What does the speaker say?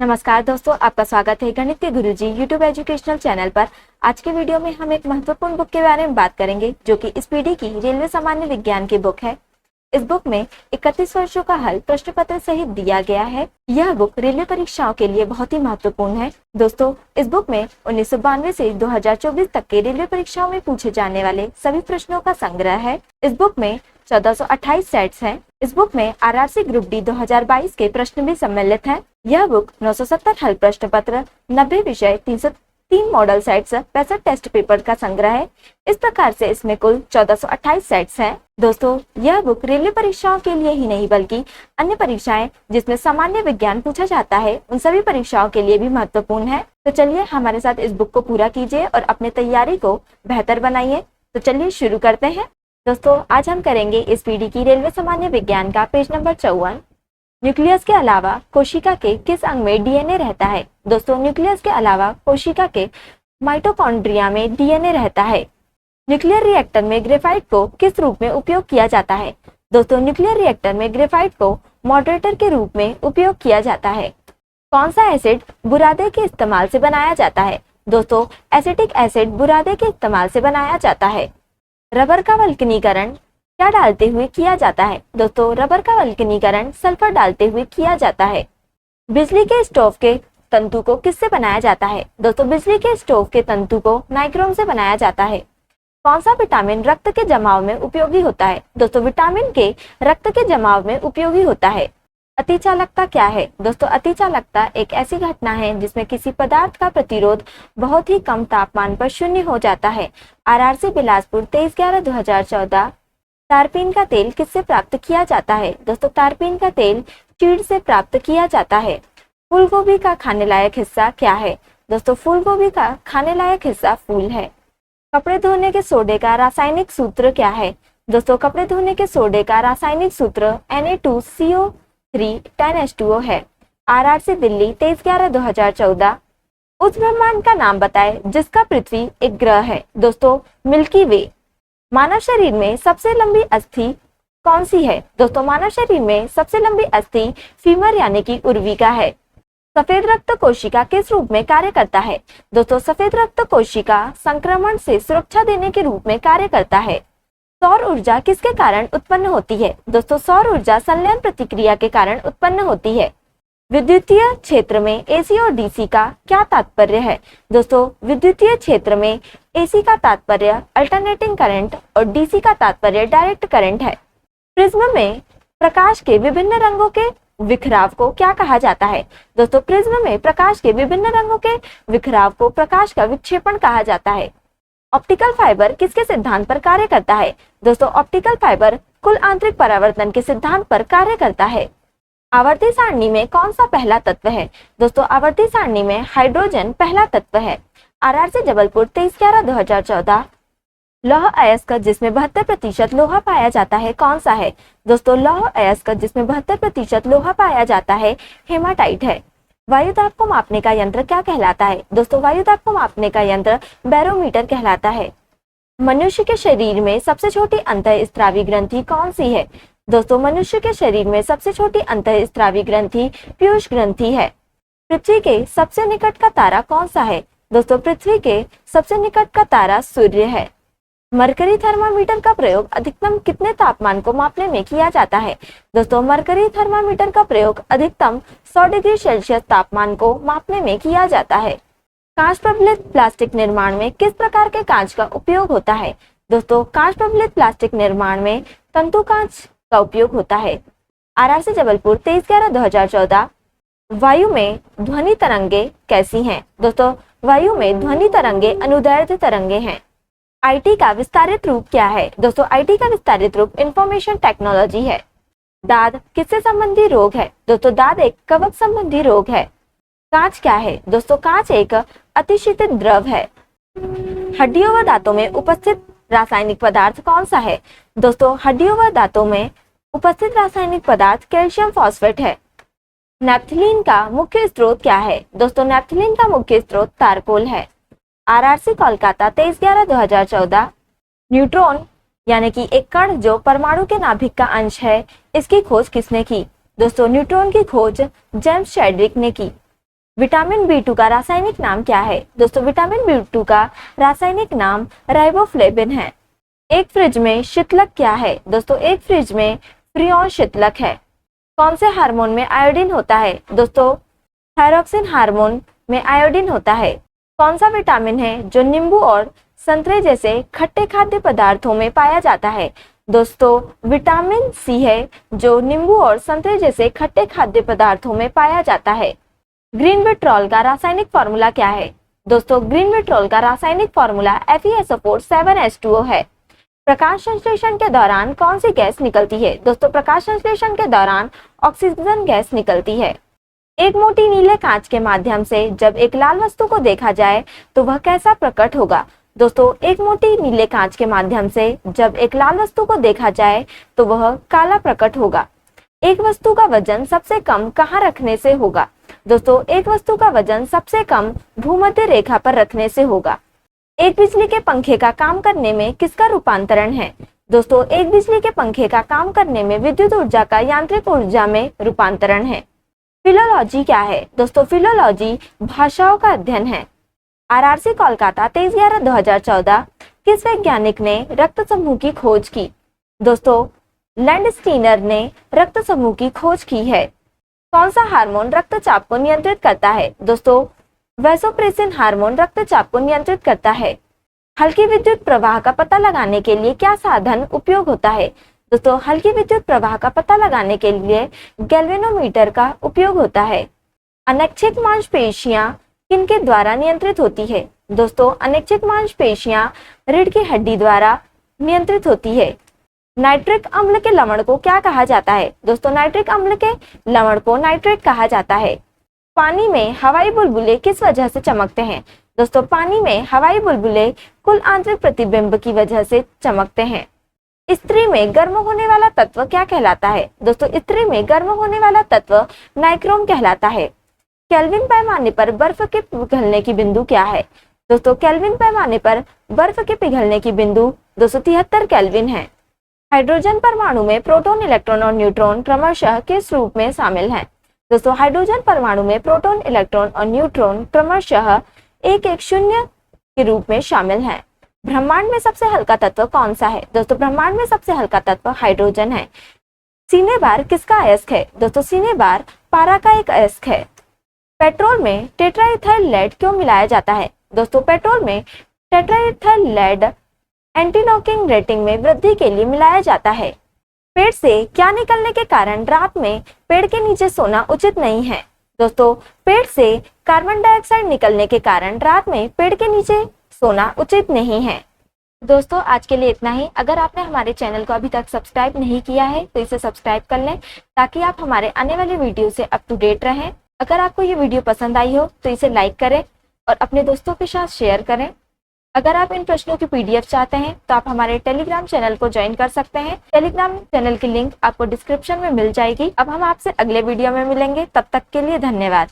नमस्कार दोस्तों, आपका स्वागत है गणित के गुरुजी यूट्यूब एजुकेशनल चैनल पर। आज के वीडियो में हम एक महत्वपूर्ण बुक के बारे में बात करेंगे जो कि स्पीडी की रेलवे सामान्य विज्ञान की बुक है। इस बुक में 31 वर्षों का हल प्रश्न पत्र सहित दिया गया है। यह बुक रेलवे परीक्षाओं के लिए बहुत ही महत्वपूर्ण है। दोस्तों, इस बुक में 1992 से 2024 तक के रेलवे परीक्षाओं में पूछे जाने वाले सभी प्रश्नों का संग्रह है। इस बुक में 1428 सेट्स हैं। इस बुक में आरआरसी ग्रुप डी 2022 के प्रश्न भी सम्मिलित हैं। यह बुक 970 हल प्रश्न पत्र, 90 विषय, 303 मॉडल सेट्स, 65 टेस्ट पेपर का संग्रह है। इस प्रकार से इसमें कुल 1428 सेट्स हैं। दोस्तों, यह बुक रेलवे परीक्षाओं के लिए ही नहीं बल्कि अन्य परीक्षाएं जिसमें सामान्य विज्ञान पूछा जाता है उन सभी परीक्षाओं के लिए भी महत्वपूर्ण है। तो चलिए हमारे साथ इस बुक को पूरा कीजिए और अपने तैयारी को बेहतर बनाइए। तो चलिए शुरू करते हैं। दोस्तों, आज हम करेंगे इस पीढ़ी की रेलवे सामान्य विज्ञान का पेज नंबर 54। न्यूक्लियस के अलावा कोशिका के किस अंग में डीएनए रहता है? दोस्तों, न्यूक्लियस के अलावा कोशिका के माइटोकॉन्ड्रिया में डीएनए रहता है। न्यूक्लियर रिएक्टर में ग्रेफाइट को किस रूप में उपयोग किया जाता है? दोस्तों, न्यूक्लियर रिएक्टर में ग्रेफाइट को मॉडरेटर के रूप में उपयोग किया जाता है। कौन सा एसिड बुरादे के इस्तेमाल से बनाया जाता है? दोस्तों, एसिटिक एसिड बुरादे के इस्तेमाल से बनाया जाता है। रबर का वल्कनीकरण क्या डालते हुए किया जाता है? दोस्तों, रबर का वल्कनीकरण सल्फर डालते हुए किया जाता है। बिजली के स्टोव के तंतु को किससे बनाया जाता है? दोस्तों, बिजली के स्टोव के तंतु को नाइक्रोम से बनाया जाता है। कौन सा विटामिन रक्त के जमाव में उपयोगी होता है? दोस्तों, विटामिन के रक्त के जमाव में उपयोगी होता है। अतिचालकता क्या है? दोस्तों, अतिचालकता एक ऐसी घटना है जिसमें किसी पदार्थ का प्रतिरोध बहुत ही कम तापमान पर शून्य हो जाता है। आरआरसी बिलासपुर 23/11/2014। तारपीन का तेल किससे प्राप्त किया जाता है? दोस्तों, तारपीन का तेल चीड़ से प्राप्त किया जाता है। फूलगोभी का खाने लायक हिस्सा क्या है? दोस्तों, फूलगोभी का खाने लायक हिस्सा फूल है। कपड़े धोने के सोडे का रासायनिक सूत्र क्या है? दोस्तों, कपड़े धोने के सोडे का रासायनिक सूत्र Na2CO3 10H2O है। आरआरसी दिल्ली 23/11/2014। उस ब्रह्मांड का नाम बताएं जिसका पृथ्वी एक ग्रह है? दोस्तों, मिल्की वे। मानव शरीर में सबसे लंबी अस्थि कौन सी है? दोस्तों, मानव शरीर में सबसे लंबी अस्थि फीमर यानी कि उर्विका है। सफेद रक्त कोशिका किस रूप में कार्य करता है? दोस्तों, सफेद रक्त कोशिका संक्रमण से सुरक्षा देने के रूप में कार्य करता है। सौर ऊर्जा किसके कारण उत्पन्न होती है? दोस्तों, सौर ऊर्जा संलयन प्रतिक्रिया के कारण उत्पन्न होती है। विद्युतीय क्षेत्र में एसी और डीसी का क्या तात्पर्य है? दोस्तों, विद्युतीय क्षेत्र में एसी का तात्पर्य अल्टरनेटिंग करंट और डीसी का तात्पर्य डायरेक्ट करंट है। प्रिज्म में प्रकाश के विभिन्न रंगों के विखराव को क्या कहा जाता है? दोस्तों, प्रिज्म में प्रकाश के विभिन्न रंगों के विखराव को प्रकाश का विक्षेपण कहा जाता है। ऑप्टिकल फाइबर किसके सिद्धांत पर कार्य करता है? दोस्तों, ऑप्टिकल फाइबर कुल आंतरिक परावर्तन के सिद्धांत पर कार्य करता है। आवर्ती सारणी में कौन सा पहला तत्व है? दोस्तों, आवर्ती सारणी में हाइड्रोजन पहला तत्व है। आरआरसी जबलपुर 23/11/2014। लौह अयस्क जिसमें 72% लोहा पाया जाता है कौन सा है? दोस्तों, लौह अयस्क जिसमें 72% लोहा पाया जाता है हेमाटाइट है। वायुदाब को मापने का यंत्र क्या कहलाता है? दोस्तों, वायुदाब को मापने का यंत्र बैरोमीटर कहलाता है। मनुष्य के शरीर में सबसे छोटी अंतःस्रावी ग्रंथि कौन सी है? दोस्तों, मनुष्य के शरीर में सबसे छोटी अंतःस्रावी ग्रंथि पीयूष ग्रंथि है। पृथ्वी के सबसे निकट का तारा कौन सा है? दोस्तों, पृथ्वी के सबसे निकट का तारा सूर्य है। मरकरी थर्मामीटर का प्रयोग अधिकतम कितने तापमान को मापने में किया जाता है? दोस्तों, मरकरी थर्मामीटर का प्रयोग अधिकतम 100 डिग्री सेल्सियस तापमान को मापने में किया जाता है। कांच प्रबलित प्लास्टिक निर्माण में किस प्रकार के कांच का उपयोग होता है? दोस्तों, कांच प्रबलित प्लास्टिक निर्माण में तंतु कांच का उपयोग होता है। आरआरसी जबलपुर 23/11/2014। वायु में ध्वनि तरंगे कैसी हैं? दोस्तों, वायु में ध्वनि तरंगे अनुदैर्ध्य तरंगे हैं। आईटी का विस्तारित रूप क्या है? दोस्तों, आईटी का विस्तारित रूप इंफॉर्मेशन टेक्नोलॉजी है। दाद किससे संबंधी रोग है? दोस्तों, दाद एक कवक संबंधी रोग है। कांच क्या है? दोस्तों, कांच एक अतिशीतित द्रव है। हड्डियों व दांतों में उपस्थित रासायनिक पदार्थ कौन सा है? दोस्तों, हड्डियों व दांतों में उपस्थित रासायनिक पदार्थ कैल्शियम फॉस्फेट है। नैप्थलीन का मुख्य स्रोत क्या है? दोस्तों, नैप्थलीन का मुख्य स्रोत तारकोल है। आरआरसी कोलकाता 23/11/2014। न्यूट्रॉन यानी कि एक कण जो परमाणु के नाभिक का अंश है, इसकी खोज किसने की? दोस्तों, न्यूट्रॉन की खोज जेम्स चैडविक ने की। विटामिन B2 का रासायनिक नाम क्या है? दोस्तों विटामिन B2 का रासायनिक नाम राइबोफ्लेविन है। एक फ्रिज में शीतलक क्या है? दोस्तों एक फ्रिज में फ्रीऑन शीतलक है। कौन से हार्मोन में आयोडीन होता है? दोस्तों थायरॉक्सिन हार्मोन में आयोडीन होता है। कौन सा विटामिन है जो नींबू और संतरे जैसे खट्टे खाद्य पदार्थों में पाया जाता है? दोस्तों विटामिन C है जो नींबू और संतरे जैसे खट्टे खाद्य पदार्थों में पाया जाता है। ग्रीन विट्रॉल का रासायनिक फॉर्मूला क्या है? दोस्तों ग्रीन विट्रॉल का रासायनिक फॉर्मूला FeSO4 7H2O है। प्रकाश संश्लेषण के दौरान कौन सी गैस निकलती है? दोस्तों प्रकाश संश्लेषण के दौरान ऑक्सीजन गैस निकलती है। एक मोटी नीले कांच के माध्यम से जब एक लाल वस्तु को देखा जाए तो वह कैसा प्रकट होगा? दोस्तों एक मोटी नीले कांच के माध्यम से जब एक लाल वस्तु को देखा जाए तो वह काला प्रकट होगा। एक वस्तु का वजन सबसे कम कहाँ रखने से होगा? दोस्तों एक वस्तु का वजन सबसे कम भूमध्य रेखा पर रखने से होगा। एक बिजली के पंखे का काम करने में किसका रूपांतरण है? दोस्तों एक बिजली के पंखे का काम करने में विद्युत ऊर्जा का यांत्रिक ऊर्जा में रूपांतरण है। फिलोलॉजी क्या है? दोस्तों फिलोलॉजी भाषाओं का अध्ययन है। RRC कोलकाता 23/11/2014 किस वैज्ञानिक ने रक्त समूह की खोज की? दोस्तों लैंडस्टीनर ने रक्त समूह की खोज की है। कौन सा हार्मोन रक्तचाप को नियंत्रित करता है? दोस्तों वैसोप्रेसिन हार्मोन रक्तचाप को नियंत्रित करता है। हल्की विद्युत प्रवाह का पता लगाने के लिए क्या साधन उपयोग होता है? दोस्तों हल्की विद्युत प्रवाह का पता लगाने के लिए गैल्वेनोमीटर का उपयोग होता है। अनैच्छिक मांसपेशियां किनके द्वारा नियंत्रित होती है? दोस्तों अनैच्छिक मांसपेशियां रीढ़ की हड्डी द्वारा नियंत्रित होती है। नाइट्रिक अम्ल के लवण को क्या कहा जाता है? दोस्तों नाइट्रिक अम्ल के लवण को नाइट्रेट कहा जाता है। पानी में हवाई बुलबुले किस वजह से चमकते हैं? दोस्तों पानी में हवाई बुलबुले कुल आंतरिक प्रतिबिंब की वजह से चमकते हैं। स्त्री में गर्म होने वाला तत्व क्या कहलाता है? दोस्तों स्त्री में गर्म होने वाला तत्व नाइक्रोम कहलाता है। केल्विन पैमाने पर बर्फ के पिघलने की बिंदु क्या है? दोस्तों केल्विन पैमाने पर बर्फ के पिघलने की बिंदु 273 केल्विन है। हाइड्रोजन परमाणु में प्रोटॉन, इलेक्ट्रॉन और न्यूट्रॉन क्रमशः किस रूप में शामिल हैं? दोस्तों हाइड्रोजन परमाणु में प्रोटॉन, इलेक्ट्रॉन और न्यूट्रॉन क्रमशः 110 के रूप में शामिल हैं। ब्रह्मांड में सबसे हल्का तत्व कौन सा है? दोस्तों ब्रह्मांड में सबसे हल्का तत्व हाइड्रोजन है। सीने बार किसका अयस्क है? दोस्तों सीने बार पारा का एक अयस्क है। पेट्रोल में टेट्राइथाइल लेड क्यों मिलाया जाता है? दोस्तों पेट्रोल में tetraethyl lead anti knocking rating में वृद्धि के लिए मिलाया जाता है। पेड़ से क्या निकलने के कारण रात में पेड़ के नीचे सोना उचित नहीं है? दोस्तों पेड़ से कार्बन डाइऑक्साइड निकलने के कारण रात में पेड़ के नीचे सोना उचित नहीं है। दोस्तों आज के लिए इतना ही। अगर आपने हमारे चैनल को अभी तक सब्सक्राइब नहीं किया है तो इसे सब्सक्राइब कर लें ताकि आप हमारे आने वाले वीडियो से अप टू डेट रहें। अगर आपको ये वीडियो पसंद आई हो तो इसे लाइक करें और अपने दोस्तों के साथ शेयर करें। अगर आप इन प्रश्नों की PDF चाहते हैं तो आप हमारे टेलीग्राम चैनल को ज्वाइन कर सकते हैं। टेलीग्राम चैनल की लिंक आपको डिस्क्रिप्शन में मिल जाएगी। अब हम आपसे अगले वीडियो में मिलेंगे, तब तक के लिए धन्यवाद।